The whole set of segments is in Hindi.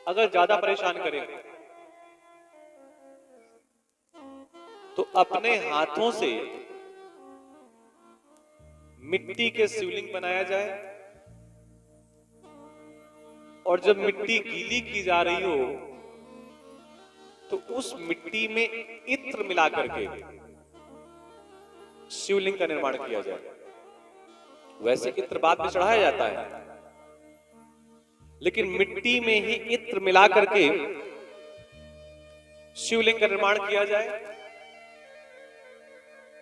अगर ज्यादा परेशान करे तो अपने हाथों से मिट्टी के शिवलिंग बनाया जाए और जब मिट्टी गीली की जा रही हो तो उस मिट्टी में इत्र मिला करके शिवलिंग का निर्माण किया जाए। वैसे इत्र बाद में चढ़ाया जाता है, लेकिन मिट्टी में ही इत्र मिला करके शिवलिंग का निर्माण किया जाए।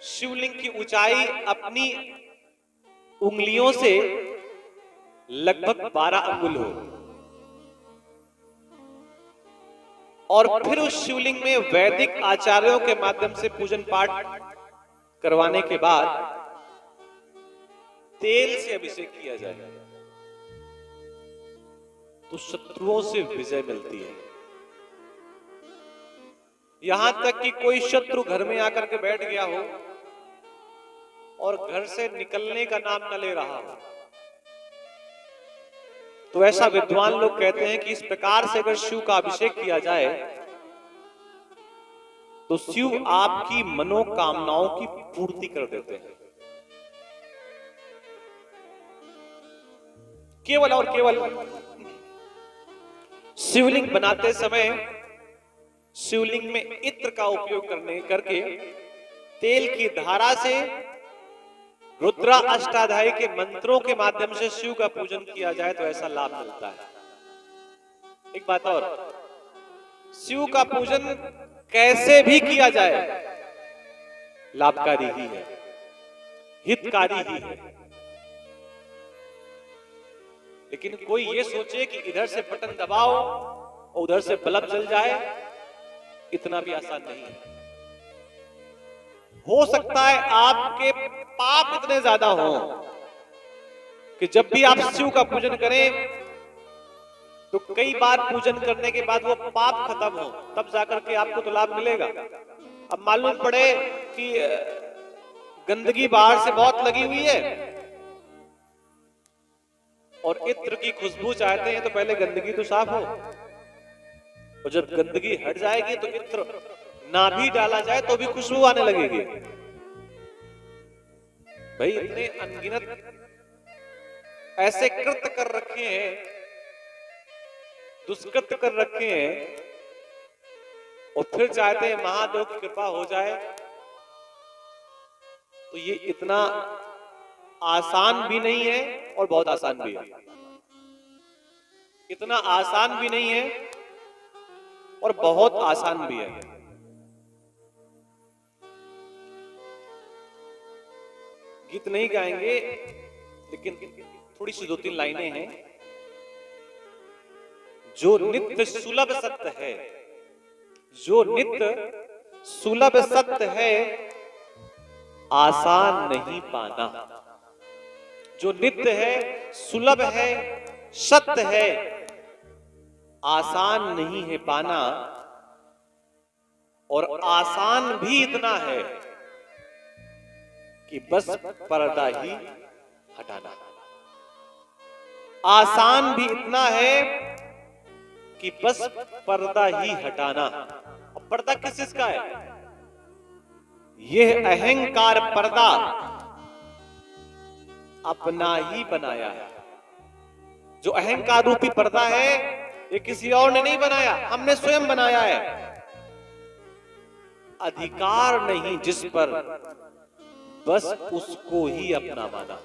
शिवलिंग की ऊंचाई अपनी उंगलियों से लगभग 12 अंगुल हो और फिर उस शिवलिंग में वैदिक आचार्यों के माध्यम से पूजन पाठ करवाने के बाद तेल से अभिषेक किया जाए तो शत्रुओं से विजय मिलती है। यहां तक कि कोई शत्रु घर में आकर के बैठ गया हो और घर से निकलने का नाम न ले रहा हो तो ऐसा विद्वान लोग कहते हैं कि इस प्रकार से अगर शिव का अभिषेक किया जाए तो शिव आपकी मनोकामनाओं की पूर्ति कर देते हैं। केवल और केवल शिवलिंग बनाते समय शिवलिंग में इत्र का उपयोग करके तेल की धारा से रुद्रा अष्टाध्यायी के मंत्रों के माध्यम से शिव का पूजन किया जाए तो ऐसा लाभ मिलता है। एक बात और, शिव का पूजन कैसे भी किया जाए लाभकारी ही है, हितकारी ही है। लेकिन कोई ये सोचे कि इधर से बटन दबाओ और उधर से बल्ब जल जाए, इतना भी आसान नहीं है। हो सकता है आपके पाप इतने ज्यादा हो कि जब भी आप शिव का पूजन करें तो कई बार पूजन करने के बाद वो पाप खत्म हो, तब जाकर के आपको तो लाभ मिलेगा। अब मालूम पड़े कि गंदगी बाहर से बहुत लगी हुई है और इत्र की खुशबू चाहते हैं तो पहले गंदगी तो साफ हो, और जब गंदगी हट जाएगी तो इत्र ना भी डाला जाए तो भी खुशबू आने लगेगी। भाई इतने अनगिनत ऐसे कृत्य कर रखे हैं, दुष्कृत्य कर रखे हैं, और फिर चाहते हैं महादेव की कृपा हो जाए। तो ये इतना आसान भी नहीं है और बहुत आसान भी है। इतना आसान भी नहीं है और बहुत आसान भी है। गीत नहीं गाएंगे, लेकिन थोड़ी सी 2-3 लाइनें हैं। जो नित्य सुलभ सत्य है, जो नित्य सुलभ सत्य है, आसान नहीं पाना। जो नित्य है, सुलभ है, सत्य है, आसान नहीं है पाना। और आसान भी इतना है कि बस पर्दा ही हटाना। आसान भी इतना है कि बस पर्दा ही हटाना। और पर्दा किस चीज का है? यह अहंकार पर्दा अपना ही बनाया है। जो अहंकार रूपी पर्दा है ये किसी और ने नहीं बनाया, हमने स्वयं बनाया है। अधिकार नहीं जिस पर, बस उसको ही अपना माना।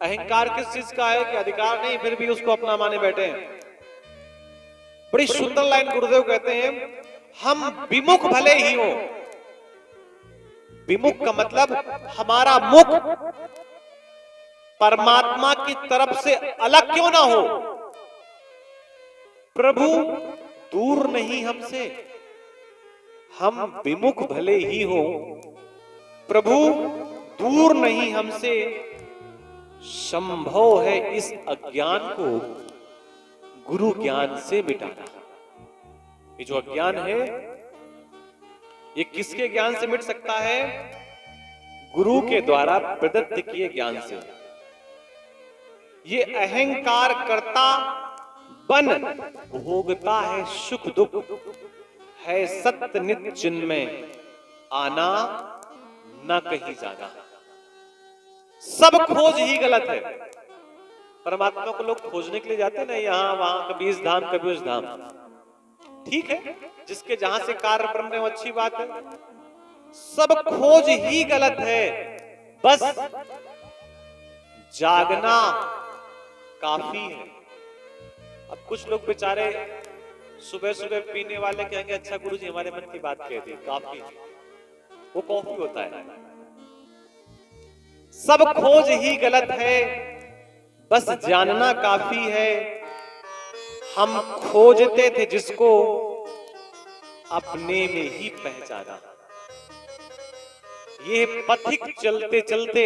अहंकार किस चीज का है कि अधिकार नहीं फिर भी उसको अपना माने बैठे हैं। बड़ी सुंदर लाइन गुरुदेव कहते हैं, हम विमुख भले ही हो। विमुख का मतलब हमारा मुख परमात्मा की तरफ से अलग क्यों ना हो। प्रभु दूर नहीं हमसे, हम विमुख भले ही हो, प्रभु दूर नहीं हमसे। संभव है इस अज्ञान को गुरु ज्ञान से मिटाना। ये जो अज्ञान है ये किसके ज्ञान से मिट सकता है? गुरु के द्वारा प्रदत्त किए ज्ञान से। ये अहंकार कर्ता बन भोगता है सुख दुख, है सत्य नित्य जिनमें आना न कहीं जाना। सब खोज ही गलत है। परमात्मा को लोग खोजने के लिए जाते हैं ना, यहाँ वहां, कभी इस धाम कभी उस धाम। ठीक है, जिसके जहां से कार्य बन रहे हो अच्छी बात है। सब खोज ही गलत है, बस जागना काफी है। अब कुछ लोग बेचारे सुबह सुबह पीने वाले कहेंगे अच्छा गुरुजी हमारे मन की बात कह दी, काफी, वो कॉफी होता है। सब खोज ही गलत है, बस जानना काफी है। हम खोजते थे जिसको अपने में ही पहचाना। ये पथिक चलते चलते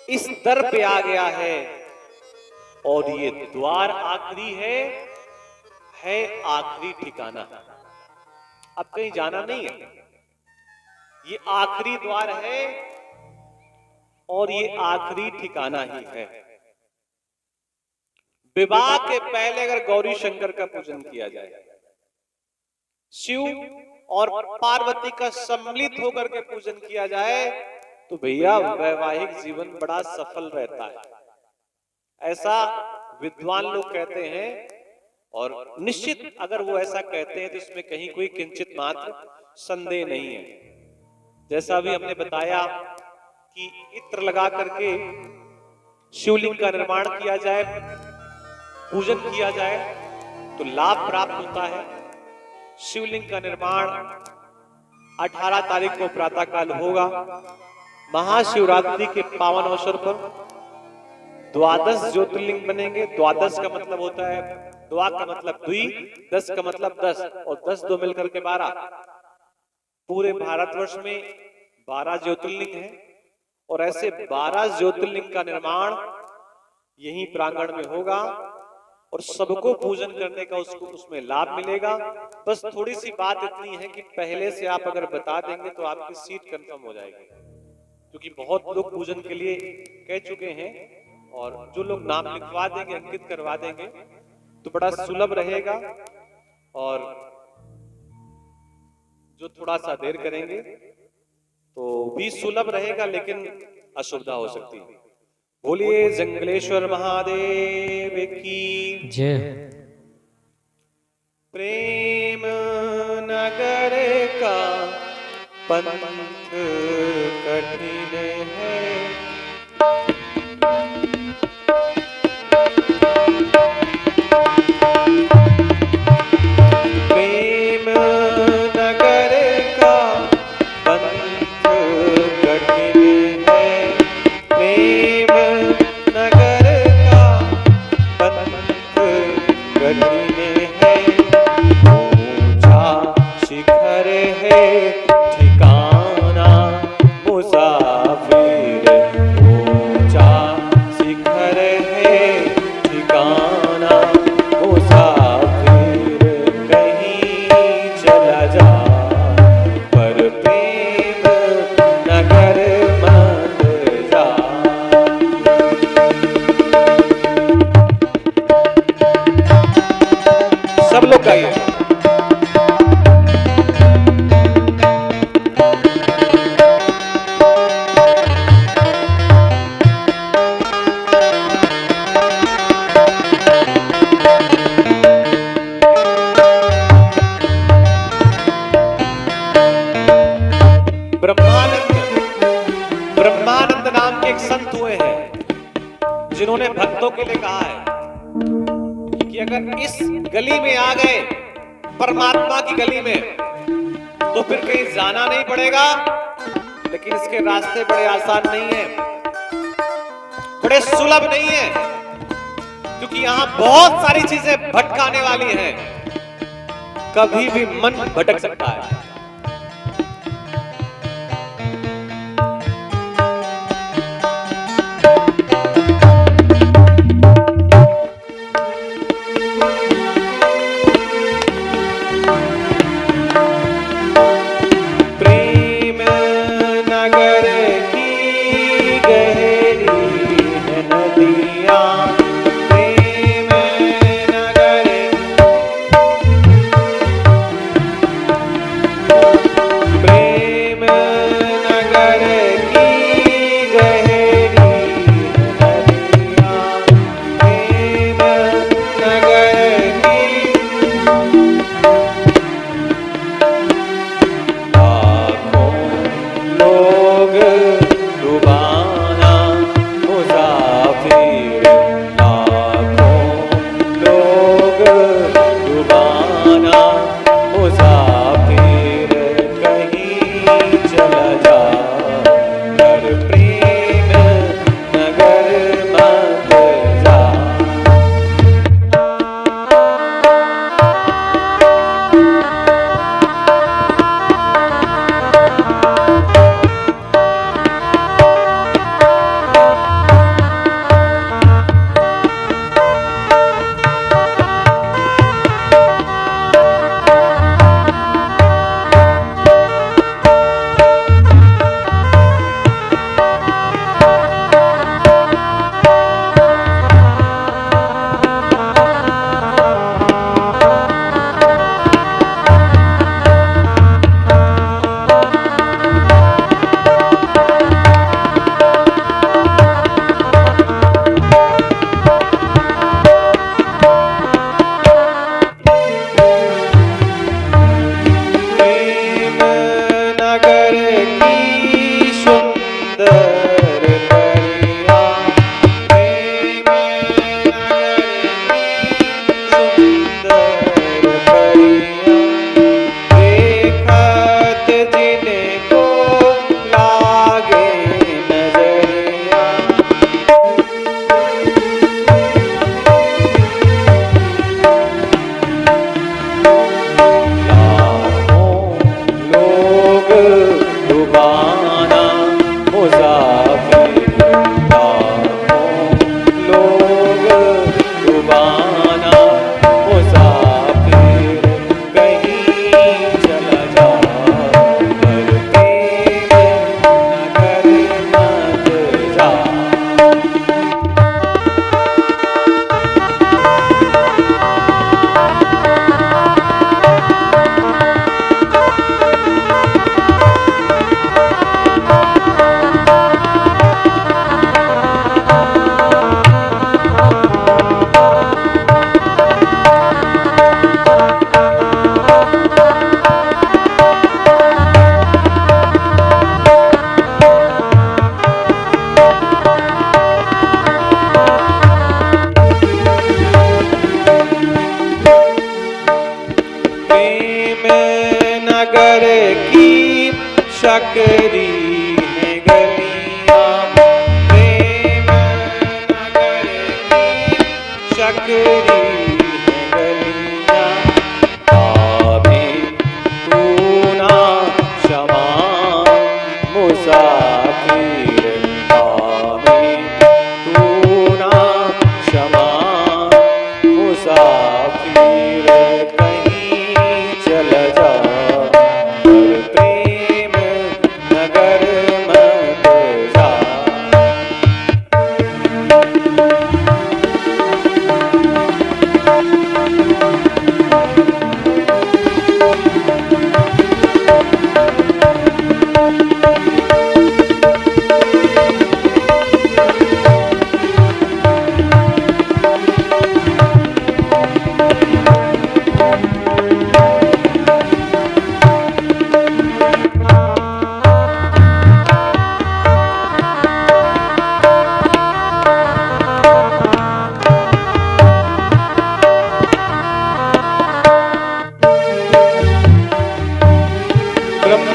इस दर पे आ गया है, और ये द्वार आखिरी है आखिरी ठिकाना। अब कहीं जाना नहीं है, ये आखिरी द्वार है और ये आखिरी ठिकाना ही है। विवाह के पहले अगर गौरी शंकर का पूजन किया जाए, शिव और पार्वती का सम्मिलित होकर के पूजन किया जाए, तो भैया वैवाहिक जीवन बड़ा सफल रहता है, ऐसा विद्वान लोग कहते हैं। और निश्चित अगर वो ऐसा कहते हैं तो इसमें कहीं कोई किंचित मात्र संदेह नहीं है। जैसा भी हमने बताया कि इत्र लगा करके शिवलिंग का निर्माण किया जाए, पूजन किया जाए तो लाभ प्राप्त होता है। शिवलिंग का निर्माण 18 तारीख को प्रातःकाल होगा। महाशिवरात्रि के पावन अवसर पर 12 ज्योतिर्लिंग बनेंगे। 12 का मतलब होता है, द्वा का मतलब द्वि, 10 का मतलब 10, और 10 दो मिलकर के 12। पूरे भारतवर्ष में 12 ज्योतिर्लिंग है, और ऐसे 12 ज्योतिर्लिंग का निर्माण यही प्रांगण में होगा, और सबको पूजन करने का उसको उसमें लाभ मिलेगा। बस थोड़ी सी बात इतनी है कि पहले से आप अगर बता देंगे तो आपकी सीट कंफर्म हो जाएगी, क्योंकि बहुत लोग पूजन के लिए कह चुके हैं, और जो लोग नाम लिखवा देंगे, अंकित करवा देंगे, तो बड़ा सुलभ रहेगा। और जो थोड़ा सा देर करेंगे तो भी सुलभ रहेगा, लेकिन असुविधा हो सकती है। बोलिए जंगलेश्वर महादेव की जय। प्रेम नगर का पंथ कठिन है, प्रेम नगर का पंथ कठिन है, प्रेम नगर का पंथ कठिन है। ऊंचा शिखर है ठिकाना मुसाफिर, ऊंचा शिखर है ठिकाना मुसाफिर, कहीं चला जा पर प्रेम नगर मत जा। सब लोग गाइए। ब्रह्मानंद नाम के एक संत हुए हैं, जिन्होंने भक्तों के लिए कहा है कि अगर इस गली में आ गए, परमात्मा की गली में, तो फिर कहीं जाना नहीं पड़ेगा। लेकिन इसके रास्ते बड़े आसान नहीं है, बड़े सुलभ नहीं है, क्योंकि यहां बहुत सारी चीजें भटकाने वाली हैं। कभी भी मन भटक सकता है। प्रेम नगर की शकरी है गलियां, प्रेम नगर की शकरी है गलियां, आवे तू ना क्षमा मुसाफिर, आवे तू ना क्षमा मुसाफिर, कहीं चल जा पर प्रेम नगर मत जा।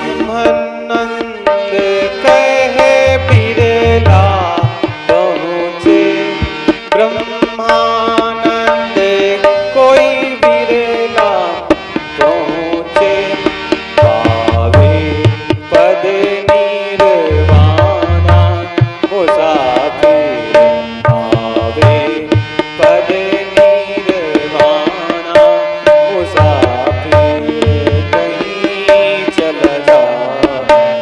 ब्रह्मानंद कहे बिरला पहुँचे, ब्रह्मानंद कोई बिरला पहुँचे, पावे पद निर्वाणा मुसाफिर, पावे पद निर्वाणा मुसाफिर, कहीं चल जा पर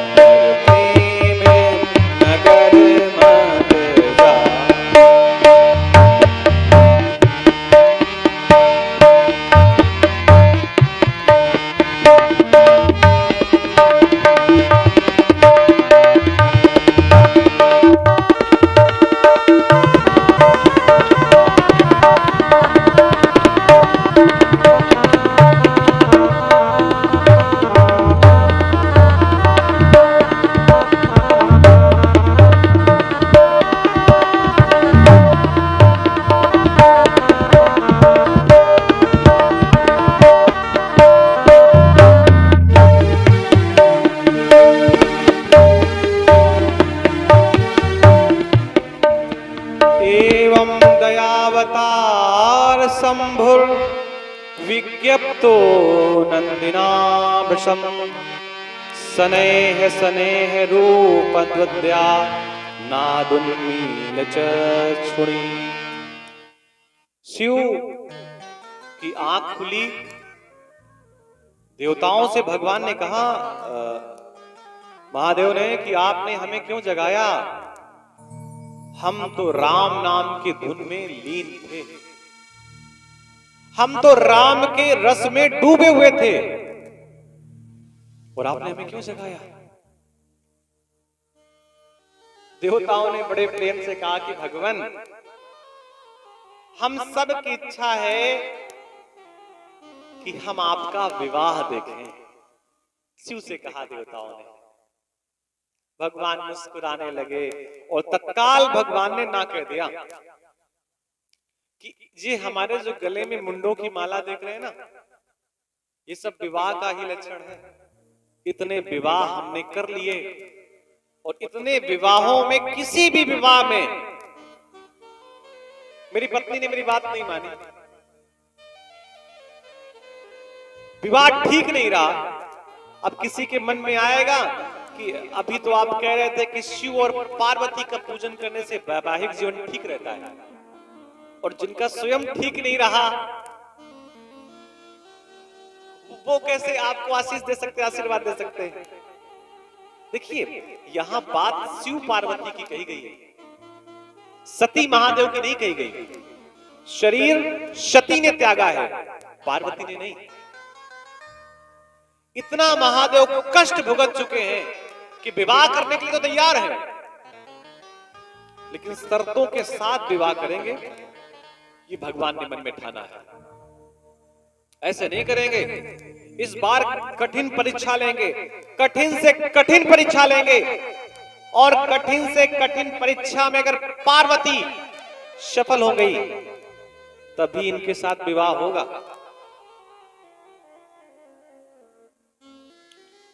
प्रेम नगर मत जा। एवं दयावतार शंभुर विज्ञप्तो नंदिनाभृशम, सनेह सनेह रूप द्वद्या नादुन्मील चक्षुणी। शिव की आंख खुली, देवताओं से भगवान ने कहा, महादेव ने, कि आपने हमें क्यों जगाया? हम तो राम नाम की धुन में लीन थे, हम तो राम के रस में डूबे हुए थे, और आपने हमें क्यों जगाया? देवताओं ने बड़े प्रेम से कहा कि भगवान, हम सब की इच्छा है कि हम आपका विवाह देखें। शिव से कहा देवताओं ने। भगवान मुस्कुराने लगे और तत्काल भगवान ने ना कह दिया कि ये हमारे जो गले में मुंडों की माला देख रहे हैं ना, ये सब विवाह का ही लक्षण है। इतने विवाह हमने कर लिए, और इतने विवाहों में किसी भी विवाह में मेरी पत्नी ने मेरी बात नहीं मानी, विवाह ठीक नहीं रहा। अब किसी के मन में आएगा कि अभी तो आप कह रहे थे कि शिव और पार्वती का पूजन करने से वैवाहिक जीवन ठीक रहता है, और जिनका स्वयं ठीक नहीं रहा वो कैसे आपको आशीष दे सकते, आशीर्वाद दे सकते हैं? देखिए, यहां बात शिव पार्वती की कही गई है, सती महादेव की नहीं कही गई। शरीर सती ने त्यागा है, पार्वती ने नहीं। इतना महादेव को कष्ट भुगत चुके हैं कि विवाह करने के लिए तो तैयार है, लेकिन शर्तों के साथ विवाह करेंगे, ये भगवान ने मन में ठाना है। ऐसे नहीं करेंगे। इस बार कठिन परीक्षा लेंगे, कठिन से कठिन परीक्षा लेंगे, और कठिन से कठिन परीक्षा में अगर पार्वती सफल हो गई तभी इनके साथ विवाह होगा।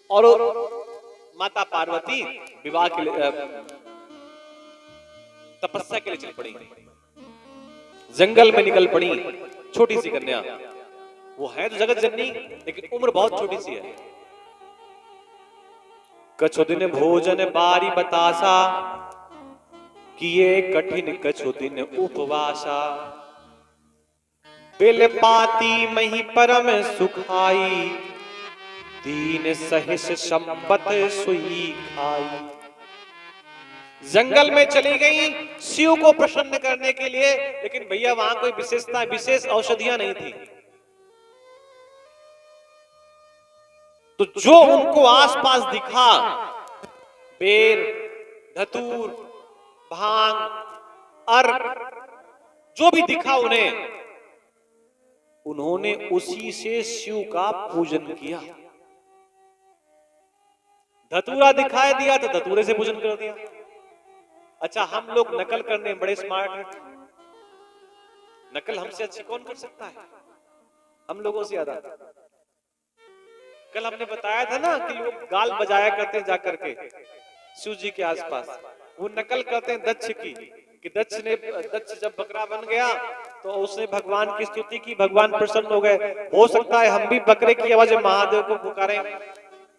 और माता पार्वती विवाह के लिए तपस्या के लिए चल पड़ी, जंगल में निकल पड़ी। छोटी सी कन्या, वो है तो जगत जननी, लेकिन उम्र बहुत छोटी सी है। कछु दिन भोजन बारी बतासा, किए कठिन कछु दिन उपवासा। बिल पाती मही परम सुखाई, दीन सहिस संपत सुई खाई। जंगल में चली गई शिव को प्रसन्न करने के लिए, लेकिन भैया वहां कोई विशेषता विशेष औषधियां नहीं थी। तो जो उनको आसपास दिखा, बेर, धतूर, भांग, अर्क, जो भी दिखा उन्हें, उन्होंने उसी से शिव का पूजन किया। धतूरा दिखाई दिया तो धतूरे से पूजन कर दिया। अच्छा, हम लोग नकल करने में बड़े स्मार्ट हैं। नकल हमसे अच्छी कौन कर सकता है, हम लोगों से ज्यादा। कल हमने बताया था ना कि लोग गाल बजाया करते हैं जाकर के शिव जी के आसपास, वो नकल करते हैं दक्ष की, कि दक्ष जब बकरा बन गया तो उसने भगवान की स्तुति की, भगवान प्रसन्न हो गए। हो सकता है हम भी बकरे की आवाज में महादेव को पुकारें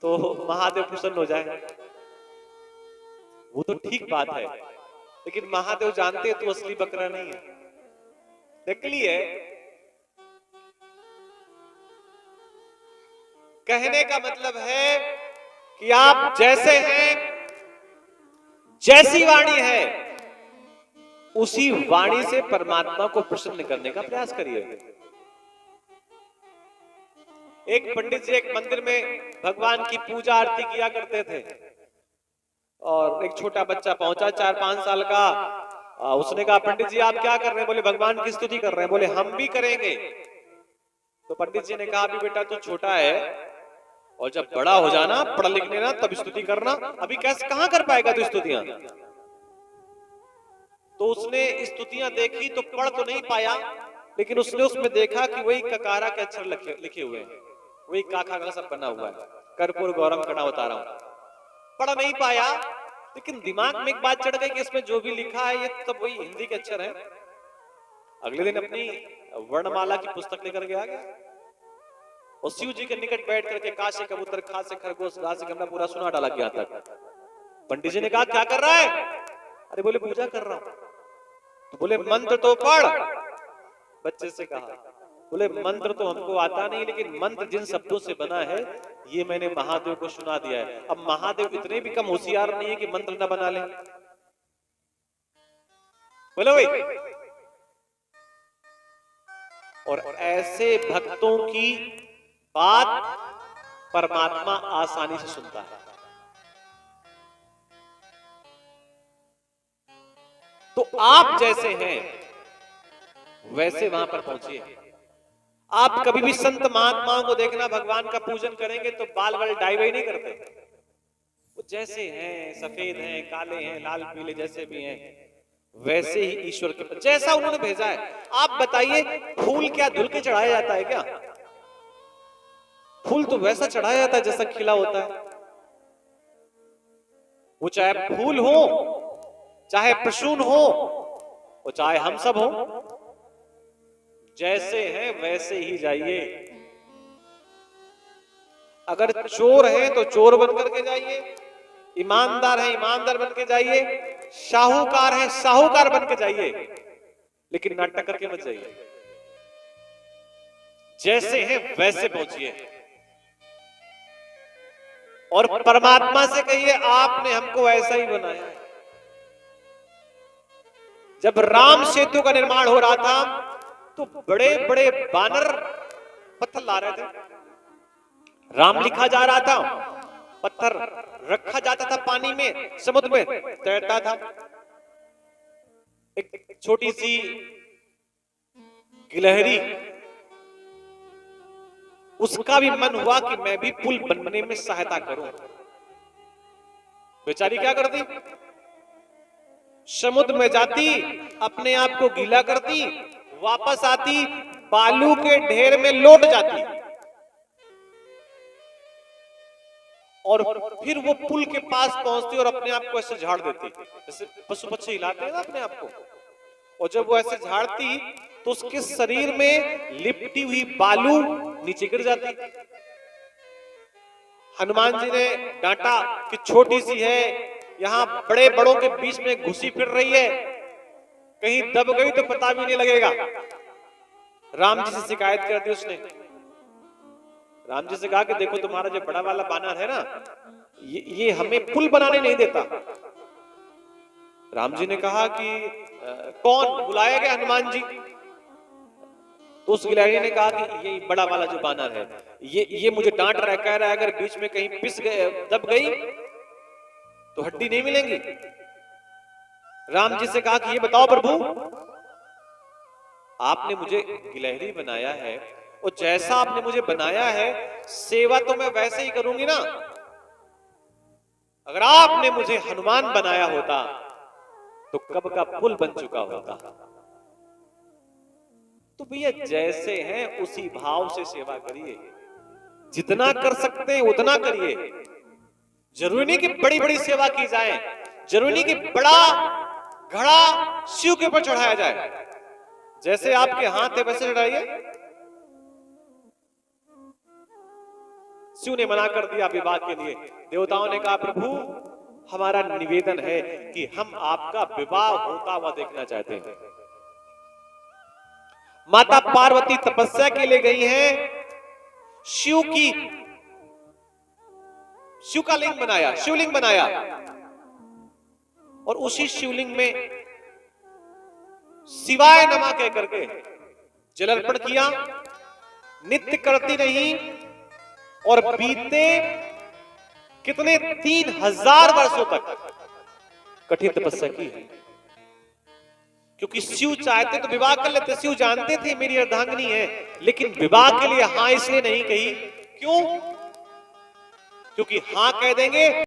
तो महादेव प्रसन्न हो जाए। वो तो ठीक बात है, लेकिन महादेव जानते हैं तो असली बकरा नहीं है, नकली है। कहने का मतलब है कि आप जैसे हैं, जैसी वाणी है, उसी वाणी से परमात्मा को प्रसन्न करने का प्रयास करिए। एक पंडित जी एक मंदिर में भगवान की पूजा आरती किया करते थे, और एक छोटा बच्चा पहुंचा 4-5 साल का। उसने कहा, पंडित जी आप क्या कर रहे हैं? बोले भगवान की स्तुति कर रहे हैं। बोले हम भी करेंगे। तो पंडित जी ने कहा, अभी बेटा तू छोटा है, और जब बड़ा हो जाना, पढ़ लिख लेना, तब स्तुति करना। अभी कैसे कहां कर पाएगा तू स्तुतियां? तो उसने स्तुतियां देखी तो पढ़ तो नहीं पाया, लेकिन उसने उसमें देखा कि वही ककारा के अक्षर लिखे हुए हैं, वही काखा का सब बना हुआ है, कर्पूर गौरम कड़ा उतारा हूं। पढ़ नहीं पाया, लेकिन दिमाग में एक बात चढ़ गई कि इसमें जो भी लिखा है ये सब वही हिंदी के अक्षर हैं। अगले दिन अपनी वर्णमाला की पुस्तक लेकर के आ गया, और शिव जी के निकट बैठ करके का से कबूतर, खा से खरगोश, गा से गमला पूरा सुना डाला गया तक। पंडित जी ने कहा, क्या कर रहा है? अरे बोले पूजा कर रहा हूं। तो बोले मंत्र तो पढ़। बच्चे से कहा, बोले मंत्र तो हमको आता नहीं, लेकिन मंत्र जिन शब्दों से बना है ये मैंने महादेव को सुना दिया है। अब महादेव इतने भी कम होशियार नहीं है कि मंत्र न बना ले। बोले वही। और ऐसे भक्तों की बात परमात्मा आसानी से सुनता है। तो आप जैसे हैं वैसे वहां पर पहुंचिए। आप कभी भी संत महात्माओं को देखना, भगवान का पूजन करेंगे तो बाल वाल डाइव नहीं करते। वो जैसे हैं, सफेद हैं, काले हैं, लाल पीले, जैसे भी हैं, वैसे ही ईश्वर के जैसा उन्होंने भेजा है। आप बताइए, फूल क्या धुल के चढ़ाया जाता है क्या? फूल तो वैसा चढ़ाया जाता है जैसा खिला होता है। वो चाहे फूल हो, चाहे प्रसून हो, वो चाहे हम सब हो, जैसे हैं वैसे ही जाइए। अगर चोर है तो चोर बन करके जाइए, ईमानदार है ईमानदार बन के जाइए, साहूकार है साहूकार बन के जाइए, लेकिन नाटक करके मत जाइए। जैसे हैं वैसे पहुंचिए, और परमात्मा से कहिए, आपने हमको ऐसा ही बनाया। जब राम सेतु का निर्माण हो रहा था तो बड़े बड़े बानर पत्थर ला रहे थे। राम लिखा जा रहा था, पत्थर रखा जाता था पानी में, समुद्र में तैरता था। एक छोटी सी गिलहरी, उसका भी मन हुआ कि मैं भी पुल बनने में सहायता करूं। बेचारी क्या करती? समुद्र में जाती, अपने आप को गीला करती, वापस आती, बालू के ढेर में लौट जाती, और फिर वो पुल के पास पहुंचती और अपने आप को ऐसे झाड़ देती, जैसे पशु पक्षी हिलाते हैं ना अपने आप को। और जब वो ऐसे झाड़ती तो उसके शरीर में लिपटी हुई बालू नीचे गिर जाती। हनुमान जी ने डांटा कि छोटी सी है, यहाँ बड़े बड़ों के बीच में घुसी फिर रही है, कहीं दब गई तो पता भी नहीं लगेगा। राम जी से शिकायत कर दी उसने। राम जी से कहा कि देखो तुम्हारा जो बड़ा वाला बानर है ना, ये हमें पुल बनाने नहीं देता। राम जी ने कहा कि कौन बुलाया गया? हनुमान जी। तो उस गिलहरी ने कहा कि ये बड़ा वाला जो बानर है, ये मुझे डांट रहा है, कह रहा है अगर बीच में कहीं पिस गए, दब गई तो हड्डी नहीं मिलेंगी। राम जी से कहा कि ये बताओ प्रभु, आपने मुझे गिलहरी बनाया है और जैसा आपने मुझे बनाया है सेवा तो मैं वैसे ही करूंगी ना। अगर आपने मुझे हनुमान बनाया होता तो कब का पुल बन चुका होता। तो भैया जैसे हैं उसी भाव से सेवा करिए, जितना कर सकते हैं उतना करिए। जरूरी नहीं कि बड़ी बड़ी सेवा की जाए, जरूरी नहीं कि बड़ा घड़ा शिव के ऊपर चढ़ाया जाए। जैसे आपके हाथ है वैसे चढ़ाइए। शिव ने मना कर दिया विवाह के लिए। देवताओं ने कहा प्रभु हमारा निवेदन है कि हम आपका विवाह होता हुआ देखना चाहते हैं। माता पार्वती तपस्या के लिए गई हैं, शिव का लिंग बनाया, शिवलिंग बनाया और उसी शिवलिंग में शिवाय नमः कह करके जल अर्पण किया। नित्य करती रही और बीते कितने 3000 वर्षों तक कठिन तपस्या की है। क्योंकि शिव चाहते तो विवाह कर लेते, शिव जानते थे मेरी अर्धांगिनी है, लेकिन विवाह के लिए हां इसलिए नहीं कही। क्यों? क्योंकि हां कह देंगे